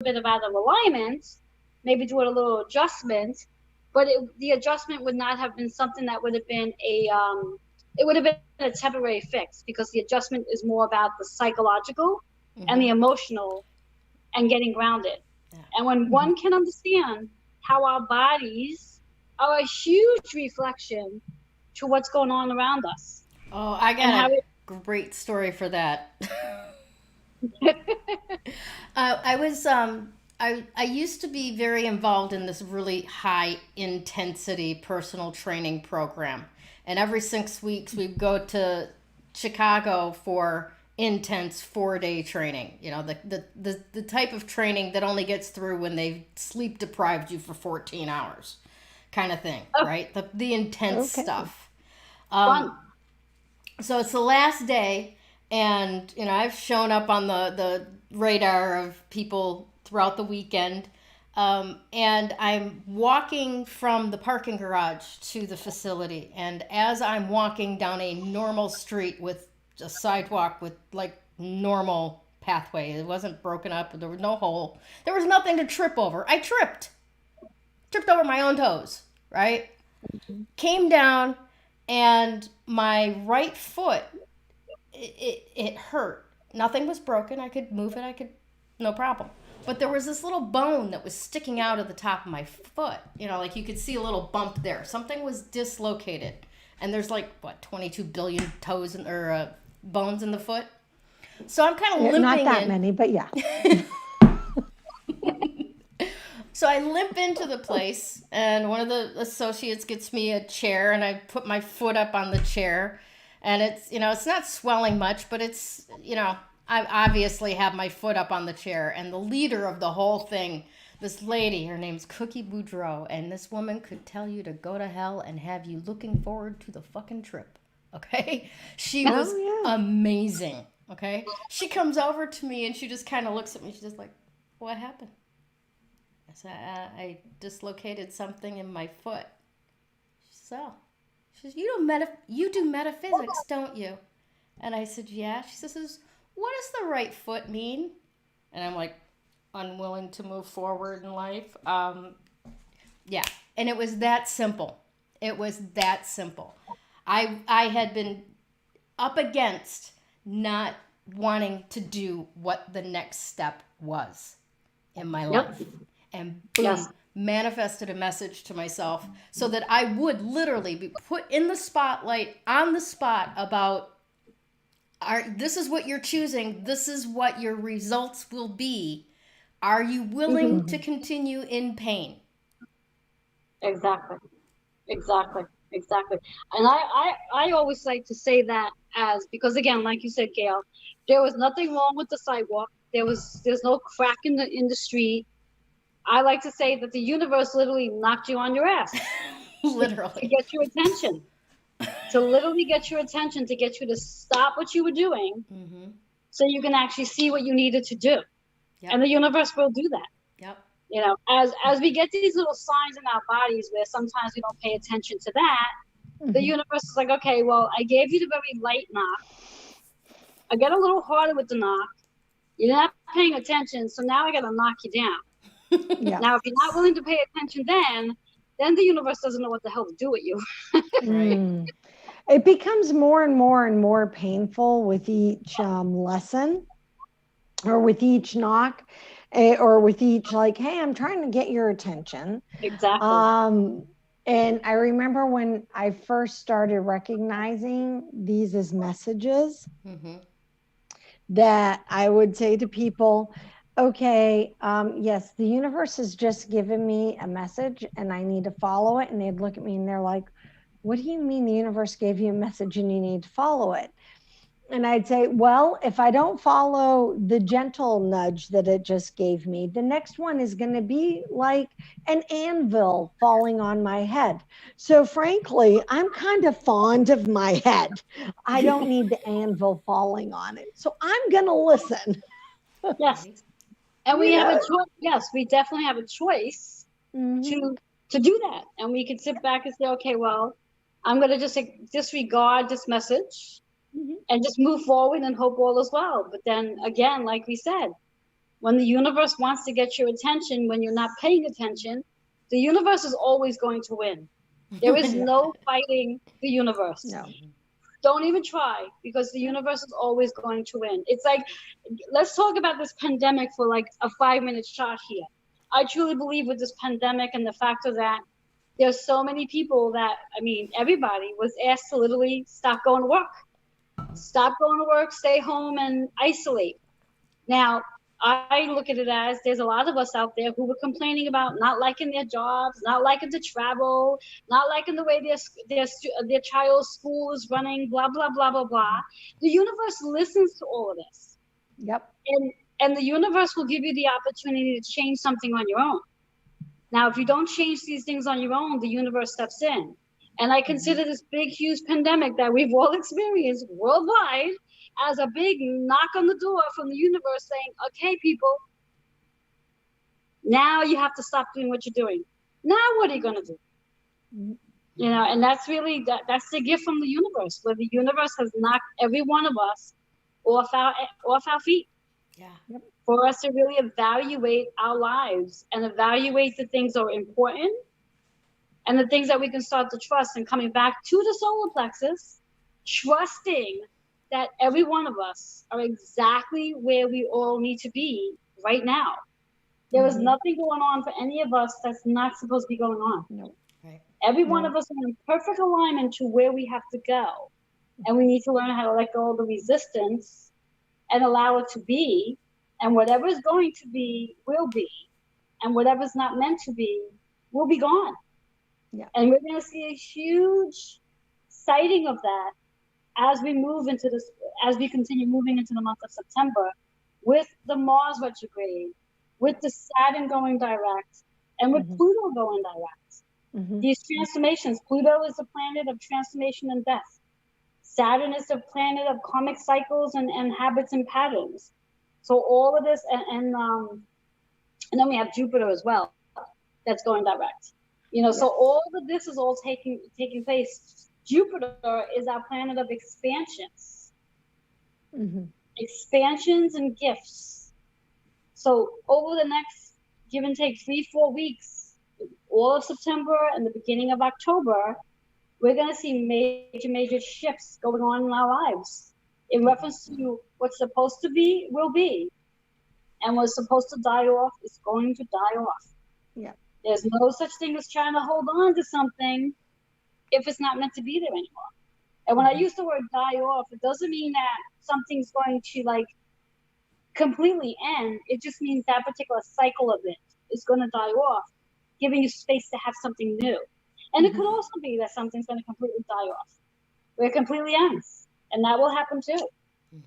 bit of out of alignment, maybe do a little adjustment, but the adjustment would not have been something that would have been it would have been a temporary fix, because the adjustment is more about the psychological and the Mm-hmm. emotional and getting grounded. Yeah. And when Mhm. one can understand how our bodies are a huge reflection to what's going on around us, Oh, I and got how a it great story for that. okay. I was I used to be very involved in this really high intensity personal training program, and every 6 weeks we'd go to Chicago for intense 4 day training. You know, the type of training that only gets through when they sleep deprived you for 14 hours, kind of thing, right? The intense Okay. stuff. Fun. Um, so it's the last day, and I've shown up on the radar of people throughout the weekend, and I'm walking from the parking garage to the facility, and as I'm walking down a normal street with a sidewalk with like normal pathway, it wasn't broken up, there was no hole, there was nothing to trip over. I tripped over my own toes, right? Came down, and my right foot, it hurt. Nothing was broken. I could move it. I could, no problem. But there was this little bone that was sticking out of the top of my foot. Like you could see a little bump there. Something was dislocated. And there's like, what, 22 billion toes or bones in the foot? So I'm kind of Yeah, not limping that in. many, but yeah. So I limp into the place, and one of the associates gets me a chair, and I put my foot up on the chair, and it's not swelling much, but I obviously have my foot up on the chair, and the leader of the whole thing, this lady, her name's Cookie Boudreaux, and this woman could tell you to go to hell and have you looking forward to the fucking trip. Okay? She Oh was yeah. amazing. Okay? She comes over to me, and she just kind of looks at me. She's just like, what happened? I said, I dislocated something in my foot. So, she says, you do metaphysics, don't you? And I said, yeah. She says, what does the right foot mean? And I'm like, unwilling to move forward in life. Yeah. And it was that simple. It was that simple. I had been up against not wanting to do what the next step was in my Yep. life. And Yes. boom, manifested a message to myself so that I would literally be put in the spotlight on the spot about this is what you're choosing, this is what your results will be. Are you Hmm. willing to Mhm. continue in pain? Exactly. Exactly. Exactly. And I always like to say that, as because again, like you said, Gail, there was nothing wrong with the sidewalk. There's no crack in the street. I like to say that the universe literally knocked you on your ass to Literally. get your attention, to literally get your attention, to get you to stop what you were doing, Mm-hmm. so you can actually see what you needed to do. Yep. And the universe will do that. Yep. As we get these little signs in our bodies where sometimes we don't pay attention to that, the Mhm. universe is like, okay, well, I gave you the very light knock. I get a little harder with the knock. You're not paying attention, so now I got to knock you down. Yeah. Now, if you're not willing to pay attention, then the universe doesn't know what the hell to do with you. Right. Mm. It becomes more and more and more painful with each lesson, or with each knock, or with each, like, hey, I'm trying to get your attention. Exactly. Um, and I remember when I first started recognizing these as messages, Mm-hmm. that I would say to people, okay, yes, the universe has just given me a message and I need to follow it. And they'd look at me and they're like, what do you mean the universe gave you a message and you need to follow it? And I'd say, well, if I don't follow the gentle nudge that it just gave me, the next one is going to be like an anvil falling on my head. So, frankly, I'm kind of fond of my head. I don't need the anvil falling on it. So, I'm going to listen, Yes. Right. And we you have a know? choice. Yes, we definitely have a choice Hmm. to to do that. And we can sit back and say, okay, well, I'm going to just disregard this message Hmm. and just move forward and hope all is well. But then again, like we said, when the universe wants to get your attention, when you're not paying attention, the universe is always going to win. There is no fighting the universe. No. Don't even try, because the universe is always going to win. It's like, let's talk about this pandemic for like a 5-minute shot here. I truly believe with this pandemic and the fact of that, there's so many people that, I mean, everybody was asked to literally stop going to work. Stop going to work, stay home and isolate. Now, I look at it as there's a lot of us out there who were complaining about not liking their jobs, not liking to travel, not liking the way their child's school is running, blah, blah, blah, blah, blah. The universe listens to all of this. Yep. And the universe will give you the opportunity to change something on your own. Now, if you don't change these things on your own, the universe steps in. And I consider this big, huge pandemic that we've all experienced worldwide as a big knock on the door from the universe saying, okay, people, now you have to stop doing what you're doing. Now what are you going to do? You know, and that's really, that's the gift from the universe, where the universe has knocked every one of us off our feet. Yeah. Yep. For us to really evaluate our lives and evaluate the things that are important and the things that we can start to trust. And coming back to the solar plexus, trusting that every one of us are exactly where we all need to be right now. There is nothing going on for any of us that's not supposed to be going on. No. Right. Every one of us are in perfect alignment to where we have to go. And we need to learn how to let go of the resistance and allow it to be. And whatever is going to be, will be. And whatever's not meant to be, will be gone. Yeah. And we're going to see a huge sighting of that as we move into this, as we continue moving into the month of September, with the Mars retrograde, with the Saturn going direct, and with Pluto going direct. These transformations, Pluto is the planet of transformation and death. Saturn is the planet of karmic cycles and habits and patterns. So all of this, and then we have Jupiter as well, that's going direct. You know, so all of this is all taking place. Jupiter is our planet of expansions, expansions and gifts. So over the next, give and take 3-4 weeks, all of September and the beginning of October, we're going to see major shifts going on in our lives in reference to what's supposed to be will be, and what's supposed to die off is going to die off. Yeah. There's no such thing as trying to hold on to something if it's not meant to be there anymore. And when I use the word die off, it doesn't mean that something's going to like completely end. It just means that particular cycle of it is going to die off, giving you space to have something new. And it could also be that something's going to completely die off, where it completely ends. And that will happen too.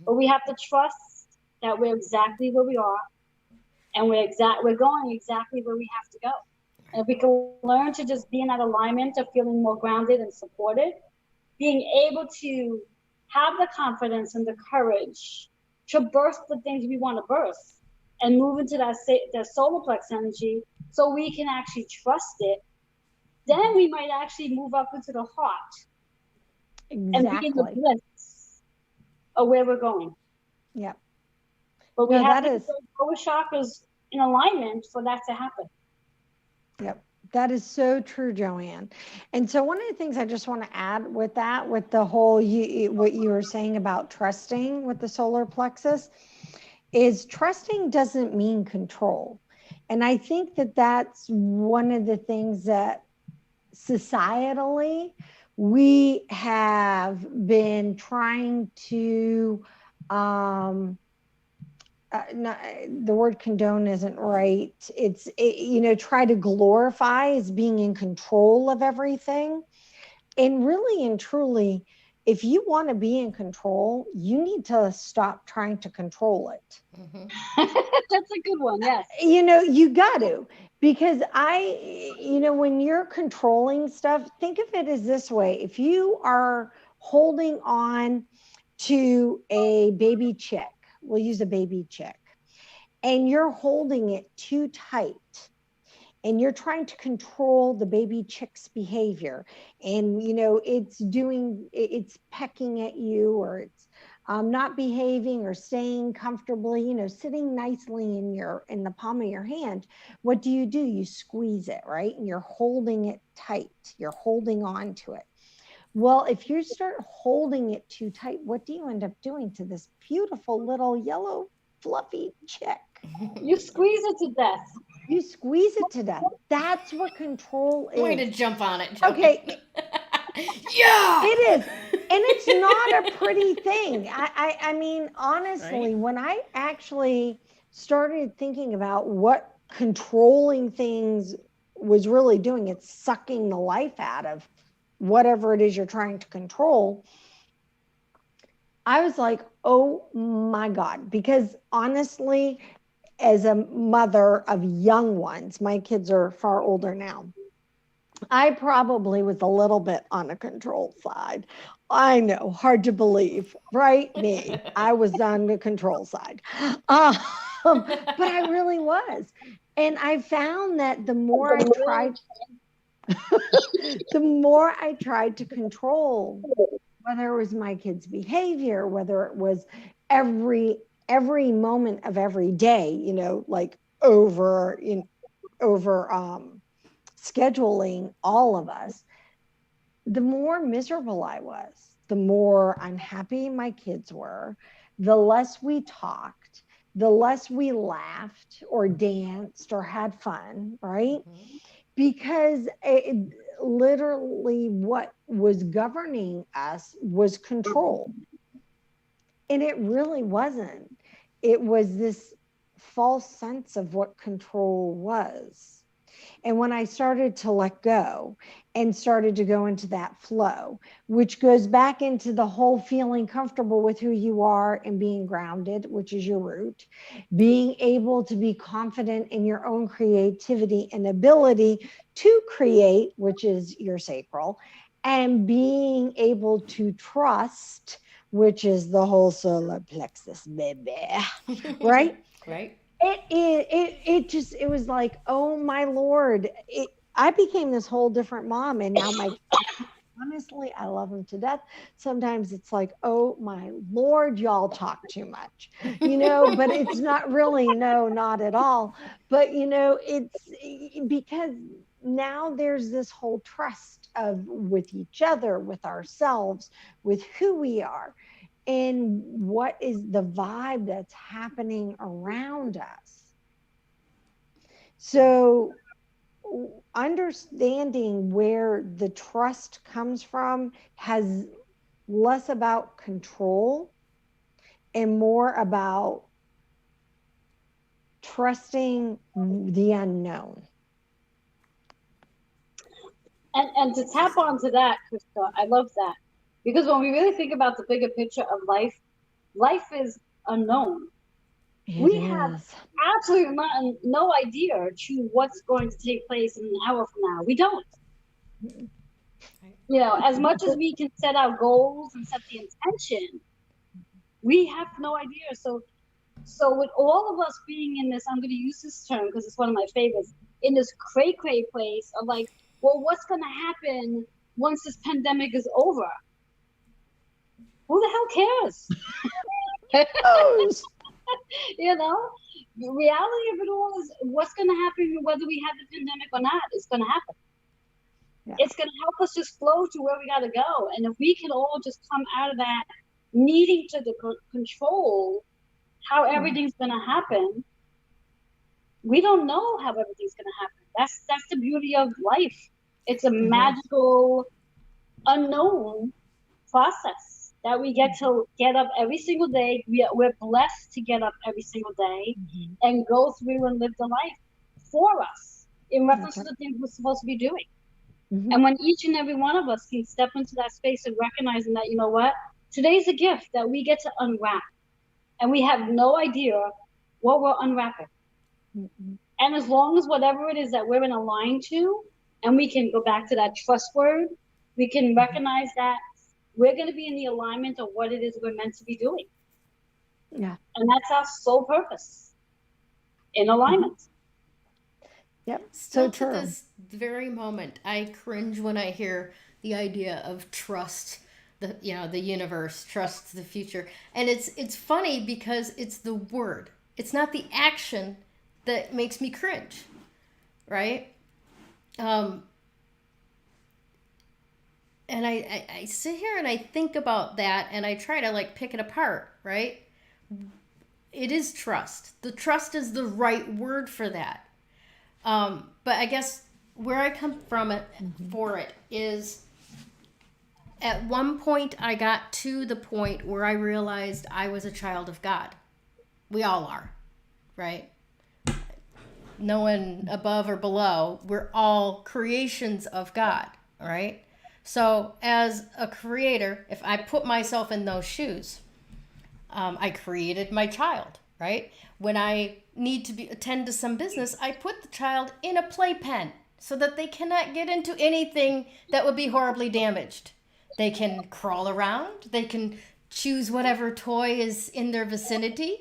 But we have to trust that we're exactly where we are, and we're going exactly where we have to go. And if we can learn to just be in that alignment of feeling more grounded and supported, being able to have the confidence and the courage to birth the things we want to birth and move into that solar plex energy so we can actually trust it, then we might actually move up into the heart and begin the bliss of where we're going. Yeah. But we have to get those lower chakras in alignment for that to happen. Yep. That is so true, Joanne. And so one of the things I just want to add with that, with the whole, what you were saying about trusting with the solar plexus, is trusting doesn't mean control. And I think that that's one of the things that societally we have been trying to, the word condone isn't right. Try to glorify as being in control of everything. And really and truly, if you want to be in control, you need to stop trying to control it. That's a good one. Yes. You got to, because when you're controlling stuff, think of it as this way. If you are holding on to a baby chick, we'll use a baby chick, and you're holding it too tight, and you're trying to control the baby chick's behavior, and it's pecking at you, or it's not behaving or staying comfortably, sitting nicely in the palm of your hand, what do? You squeeze it, right? And you're holding it tight. You're holding on to it. Well, if you start holding it too tight, what do you end up doing to this beautiful little yellow fluffy chick? You squeeze it to death. You squeeze it to death. That's what control is. Way to jump on it, Joey. Okay. Yeah. It is. And it's not a pretty thing. I mean, honestly, Right? when I actually started thinking about what controlling things was really doing, it's sucking the life out of whatever it is you're trying to control. I was like, oh my God, because honestly, as a mother of young ones, my kids are far older now. I probably was a little bit on the control side. I know, hard to believe, right? Me, I was on the control side. But I really was. And I found that the more I tried to control, whether it was my kids' behavior, whether it was every moment of every day, like over scheduling all of us, the more miserable I was, the more unhappy my kids were, the less we talked, the less we laughed or danced or had fun, right? Mhm. Because literally what was governing us was control. And it really wasn't. It was this false sense of what control was. And when I started to let go and started to go into that flow, which goes back into the whole feeling comfortable with who you are and being grounded, which is your root, being able to be confident in your own creativity and ability to create, which is your sacral, and being able to trust, which is the whole solar plexus, baby, right? Right? It was like, oh my Lord, I became this whole different mom. And now honestly, I love them to death. Sometimes it's like, oh my Lord, y'all talk too much, but it's not really, no, not at all. But it's because now there's this whole trust of with each other, with ourselves, with who we are, and what is the vibe that's happening around us. So understanding where the trust comes from has less about control and more about trusting the unknown. And to tap onto that, Krista, I love that. Because when we really think about the bigger picture of life, life is unknown. We have absolutely no idea to what's going to take place in an hour from now. We don't. As much as we can set our goals and set the intention, we have no idea. So with all of us being in this, I'm going to use this term because it's one of my favorites, in this cray place of like, well, what's going to happen once this pandemic is over? Who the hell cares? The reality of it all is what's going to happen whether we have the pandemic or not. It's going to happen. Yeah. It's going to help us just flow to where we got to go. And if we can all just come out of that needing to control how everything's going to happen, we don't know how everything's going to happen. That's the beauty of life. It's a magical, unknown process that we get to get up every single day. We're blessed to get up every single day and go through and live the life for us in reference to the things we're supposed to be doing. And when each and every one of us can step into that space of recognizing that, you know what, today's a gift that we get to unwrap. And we have no idea what we're unwrapping. And as long as whatever it is that we're in a line to, and we can go back to that trust word, we can recognize that we're going to be in the alignment of what it is we're meant to be doing. Yeah. And that's our sole purpose, in alignment. Yep. Still to this very moment, I cringe when I hear the idea of trust the universe, trust the future. And it's funny because it's the word. It's not the action that makes me cringe, right? And I sit here and I think about that and I try to like pick it apart, right? It is trust. The trust is the right word for that. But I guess where I come from for it is, at one point I got to the point where I realized I was a child of God. We all are, right? No one above or below. We're all creations of God, right? So as a creator, if I put myself in those shoes, I created my child, right? When I need to attend to some business, I put the child in a playpen so that they cannot get into anything that would be horribly damaged. They can crawl around. They can choose whatever toy is in their vicinity.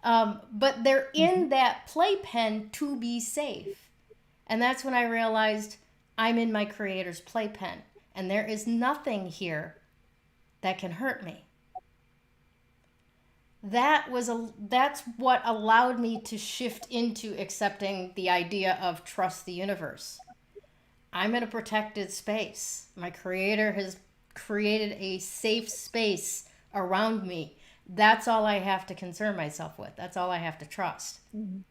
But they're in that playpen to be safe. And that's when I realized I'm in my creator's playpen. And there is nothing here that can hurt me. That's what allowed me to shift into accepting the idea of trust the universe. I'm in a protected space. My creator has created a safe space around me. That's all I have to concern myself with. That's all I have to trust. Mm-hmm.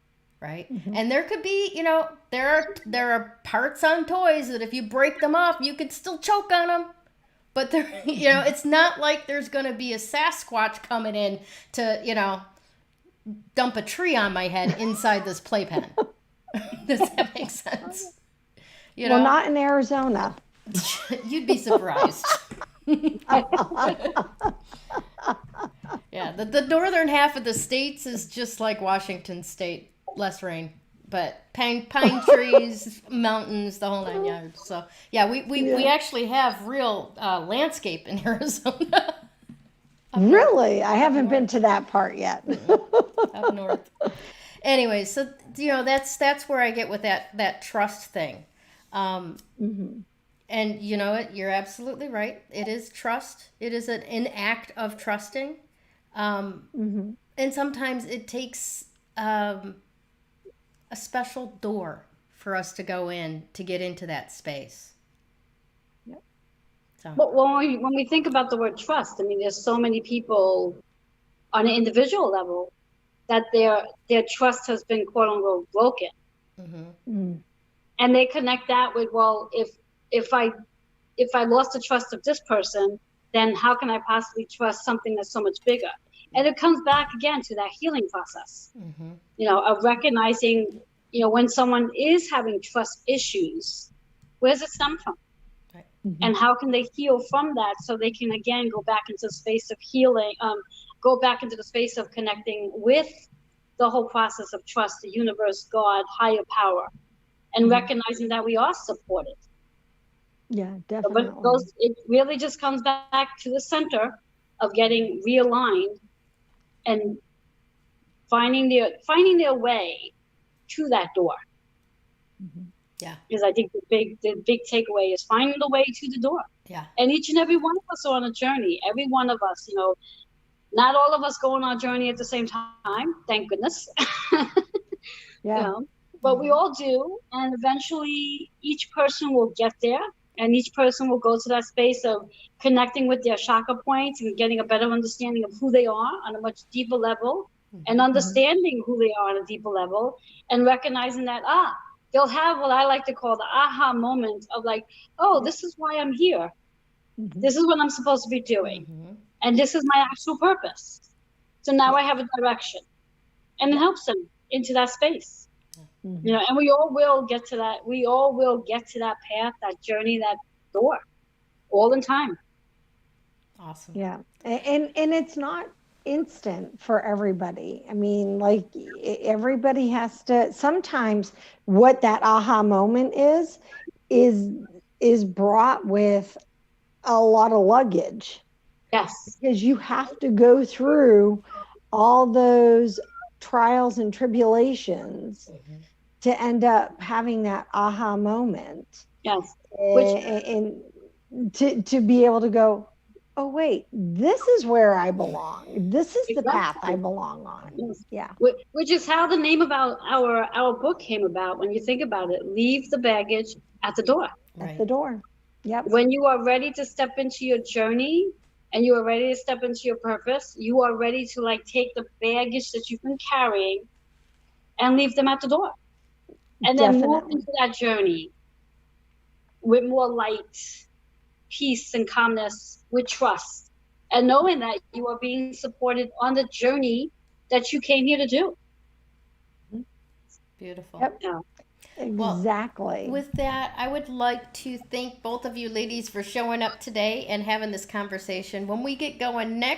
Right? Mm-hmm. And there could be, there are parts on toys that if you break them off, you could still choke on them. But there, it's not like there's going to be a Sasquatch coming in to, dump a tree on my head inside this playpen. Does that make sense? Well, not in Arizona. You'd be surprised. Yeah, the northern half of the states is just like Washington State, less rain, but pine trees, mountains, the whole 9 yards. So yeah, we actually have real landscape in Arizona. Really? I haven't been to that part yet. Up north. Anyway, so that's where I get with that trust thing. Mm-hmm. And you know what? You're absolutely right. It is trust. It is an act of trusting. Mm-hmm. And sometimes it takes a special door for us to go in to get into that space. Yep. So. But when we think about the word trust, I mean, there's so many people on an individual level that their trust has been quote unquote broken. Mm-hmm. Mm-hmm. And they connect that with, well, if I lost the trust of this person, then how can I possibly trust something that's so much bigger? And it comes back again to that healing process, mm-hmm. Of recognizing, when someone is having trust issues, where's it stem from? Right. Mm-hmm. And how can they heal from that so they can, again, go back into the space of healing, go back into the space of connecting with the whole process of trust, the universe, God, higher power, and mm-hmm. recognizing that we are supported. Yeah, definitely. But it really just comes back to the center of getting realigned and finding their way to that door. Mm-hmm. Yeah. Because I think the big takeaway is finding the way to the door. Yeah. And each and every one of us are on a journey. Every one of us, not all of us go on our journey at the same time. Thank goodness. Yeah. But mm-hmm. we all do, and eventually each person will get there. And each person will go to that space of connecting with their chakra points and getting a better understanding of who they are on a much deeper level, mm-hmm. and understanding who they are on a deeper level, and recognizing that, they'll have what I like to call the aha moment of like, oh, this is why I'm here. Mm-hmm. This is what I'm supposed to be doing. Mm-hmm. And this is my actual purpose. So now I have a direction. And it helps them into that space. Mm-hmm. And we all will get to that. We all will get to that path, that journey, that door, all in time. Awesome. Yeah, and it's not instant for everybody. I mean, like everybody has to. Sometimes what that aha moment is brought with a lot of luggage. Yes, because you have to go through all those trials and tribulations. Mm-hmm. to end up having that aha moment. Yes. And to be able to go, oh, wait, this is where I belong. This is the path I Exactly. belong on. Yes. Yeah. Which is how the name about our book came about. When you think about it, leave the baggage at the door. At the door. Yep. When you are ready to step into your journey and you are ready to step into your purpose, you are ready to like take the baggage that you've been carrying and leave them at the door. And then move Definitely. into that journey with more light, peace, and calmness, with trust, and knowing that you are being supported on the journey that you came here to do. Beautiful. Yep. Yeah. Exactly. Well, with that, I would like to thank both of you ladies for showing up today and having this conversation. When we get going next